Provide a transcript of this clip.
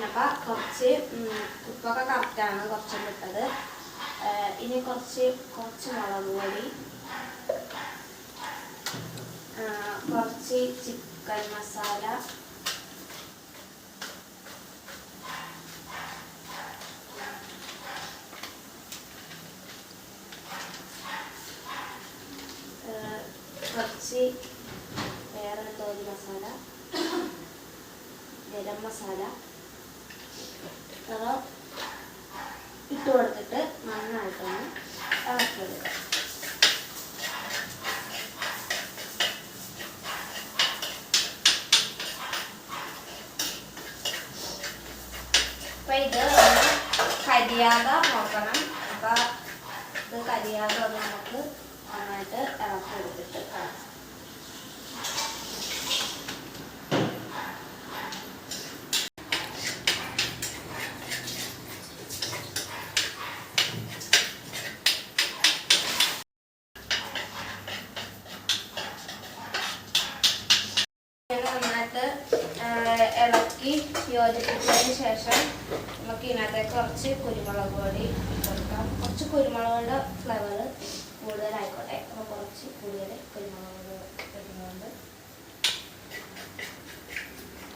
അപ്പോൾ കുറച്ച് ഉപ്പൊക്കെ കറക്റ്റാണ് കുറച്ചൊന്നും ഇട്ടത്. ഇനി കുറച്ച് മുളക് പൊടി, കുറച്ച് ചിക്കൻ മസാല, കുറച്ച് വേറെ തോരി മസാല, ഗരം മസാല അത് ഇട്ട് കൊടുത്തിട്ട് നന്നായിട്ടൊന്ന് ഇളക്കിയെടുക്കുക. അപ്പം ഇത് കരിയാതെ നോക്കണം. അപ്പം ഇത് കരിയാതെ ഒന്ന് നമുക്ക് നന്നായിട്ട് ഇളക്കി എടുത്തിട്ട് കളയാം. നന്നായിട്ട് ഇളക്കി യോജിപ്പിച്ചതിന് ശേഷം നമുക്ക് ഇതിനകത്തേക്ക് കുറച്ച് കുരുമുളക് പൊടി കൊടുക്കാം. കുറച്ച് കുരുമുളകുകളുടെ ഫ്ലേവർ കൂടുതലായിക്കോട്ടെ. അപ്പോൾ കുറച്ച് കൂടുതൽ കുരുമുളക് ഇടുന്നുണ്ട്.